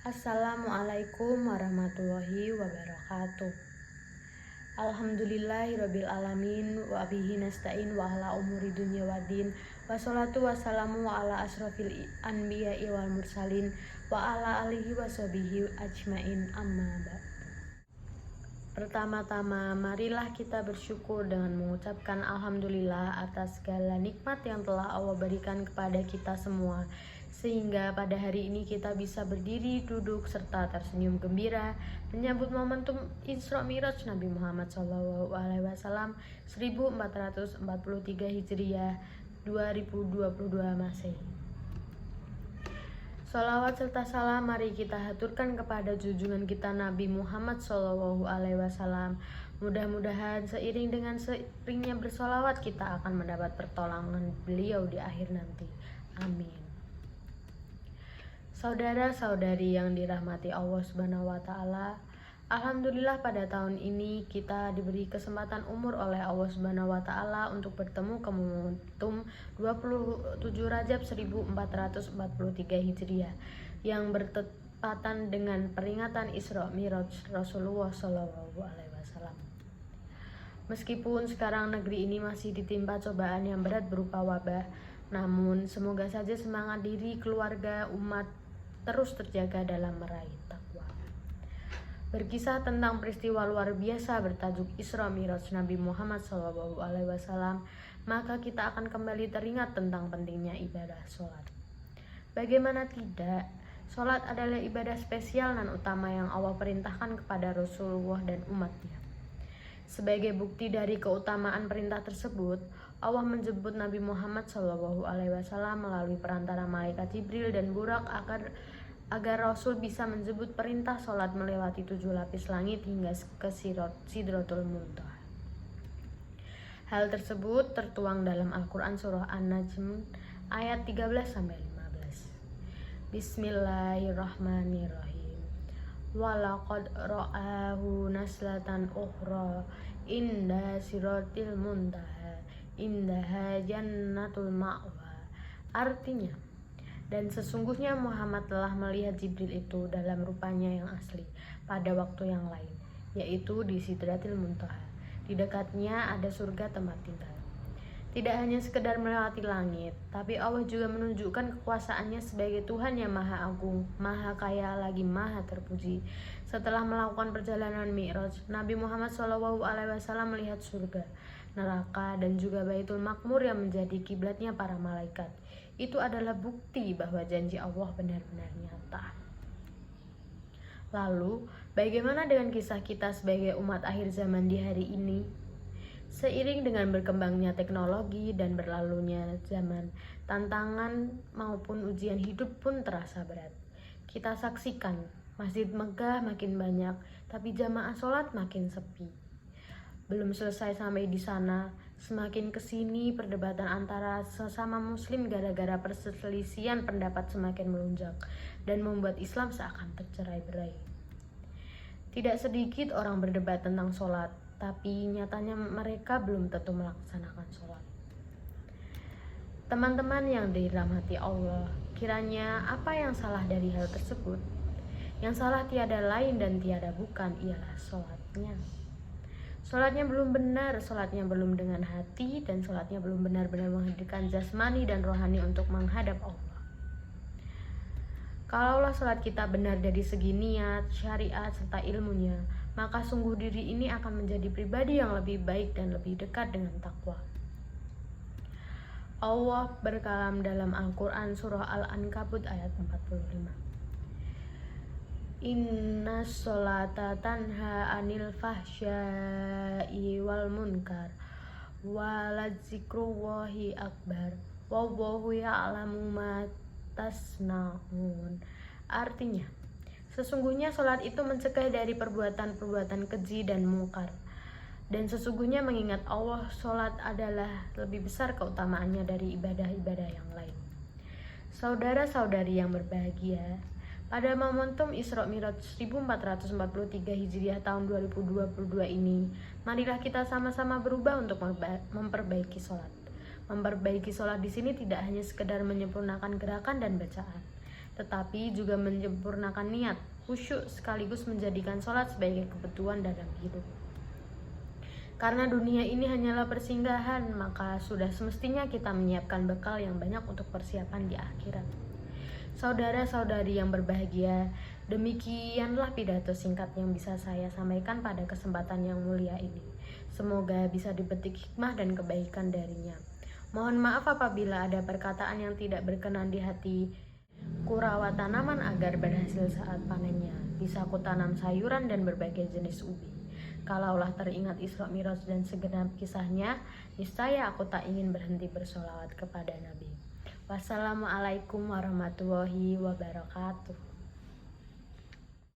Assalamualaikum warahmatullahi wabarakatuh. Alhamdulillahirabbil alamin wa bihi nasta'in wa ala umuri dunya waddin. Wassalatu wassalamu ala asrofil anbiya'i wal mursalin wa ala alihi wa sahbihi ajmain, amma ba'd. Pertama-tama, marilah kita bersyukur dengan mengucapkan alhamdulillah atas segala nikmat yang telah Allah berikan kepada kita semua, sehingga pada hari ini kita bisa berdiri, duduk, serta tersenyum gembira menyambut momentum Isra Mi'raj Nabi Muhammad SAW 1443 Hijriah 2022 Masehi. Sholawat serta salam mari kita haturkan kepada junjungan kita Nabi Muhammad SAW. Mudah-mudahan seiring dengan seringnya bersolawat kita akan mendapat pertolongan beliau di akhir nanti. Amin. Saudara-saudari yang dirahmati Allah Subhanahu wa Ta'ala, alhamdulillah pada tahun ini kita diberi kesempatan umur oleh Allah Subhanahu wa Ta'ala untuk bertemu ke momentum 27 Rajab 1443 Hijriah yang bertepatan dengan peringatan Isra Mi'raj Rasulullah SAW. Meskipun sekarang negeri ini masih ditimpa cobaan yang berat berupa wabah, namun semoga saja semangat diri, keluarga, umat terus terjaga dalam meraih takwa. Berkisah tentang peristiwa luar biasa bertajuk Isra Mi'raj Nabi Muhammad SAW, maka kita akan kembali teringat tentang pentingnya ibadah sholat. Bagaimana tidak, sholat adalah ibadah spesial dan utama yang Allah perintahkan kepada Rasulullah dan umatnya. Sebagai bukti dari keutamaan perintah tersebut, Allah menjemput Nabi Muhammad SAW melalui perantara malaikat Jibril dan Burak agar Rasul bisa menjemput perintah sholat melewati 7 lapis langit hingga ke Sidratul Muntaha. Hal tersebut tertuang dalam Al-Quran Surah An-Najm ayat 13-15. Bismillahirrahmanirrahim. Walaqad ra'ahu naslatan ukhra inda Sidratil Muntaha indaha jannatul ma'wa. Artinya, dan sesungguhnya Muhammad telah melihat Jibril itu dalam rupanya yang asli pada waktu yang lain, yaitu di Sidratil Muntaha. Di dekatnya ada surga tempat tinggal. Tidak hanya sekedar melewati langit, tapi Allah juga menunjukkan kekuasaannya sebagai Tuhan yang Maha Agung, Maha Kaya, lagi Maha Terpuji. Setelah melakukan perjalanan Mi'raj, Nabi Muhammad SAW melihat surga, neraka, dan juga Baitul Maqmur yang menjadi kiblatnya para malaikat. Itu adalah bukti bahwa janji Allah benar-benar nyata. Lalu, bagaimana dengan kisah kita sebagai umat akhir zaman di hari ini? Seiring dengan berkembangnya teknologi dan berlalunya zaman, tantangan maupun ujian hidup pun terasa berat. Kita saksikan, masjid megah makin banyak, tapi jamaah sholat makin sepi. Belum selesai sampai di sana, semakin kesini perdebatan antara sesama muslim gara-gara perselisihan pendapat semakin melunjak dan membuat Islam seakan tercerai-berai. Tidak sedikit orang berdebat tentang sholat, tapi nyatanya mereka belum tentu melaksanakan sholat. Teman-teman yang dirahmati Allah, kiranya apa yang salah dari hal tersebut? Yang salah tiada lain dan tiada bukan ialah sholatnya. Sholatnya belum benar, sholatnya belum dengan hati, dan sholatnya belum benar-benar menghadirkan jasmani dan rohani untuk menghadap Allah. Kalaulah sholat kita benar dari segi niat, syariat, serta ilmunya, maka sungguh diri ini akan menjadi pribadi yang lebih baik dan lebih dekat dengan takwa. Allah berkalam dalam Al-Quran Surah Al-Ankabut ayat 45. Inna sholata tanha anil fahsya'i wal munkar waladzikrullahi akbar wallahu ya'lamu ma tasna'un. Artinya, sesungguhnya sholat itu mencegah dari perbuatan-perbuatan keji dan mungkar. Dan sesungguhnya mengingat Allah, sholat adalah lebih besar keutamaannya dari ibadah-ibadah yang lain. Saudara-saudari yang berbahagia, pada momentum Isra Mi'raj 1443 Hijriah tahun 2022 ini, marilah kita sama-sama berubah untuk memperbaiki sholat. Memperbaiki sholat di sini tidak hanya sekedar menyempurnakan gerakan dan bacaan, tetapi juga menyempurnakan niat, khusyuk sekaligus menjadikan sholat sebagai kebutuhan dalam hidup. Karena dunia ini hanyalah persinggahan, maka sudah semestinya kita menyiapkan bekal yang banyak untuk persiapan di akhirat. Saudara-saudari yang berbahagia, demikianlah pidato singkat yang bisa saya sampaikan pada kesempatan yang mulia ini. Semoga bisa dipetik hikmah dan kebaikan darinya. Mohon maaf apabila ada perkataan yang tidak berkenan di hati. Kurawat tanaman agar berhasil saat panennya. Bisa kutanam sayuran dan berbagai jenis ubi. Kalaulah teringat Isra Mi'raj dan segenap kisahnya, niscaya aku tak ingin berhenti bersolawat kepada Nabi. Wassalamualaikum warahmatullahi wabarakatuh.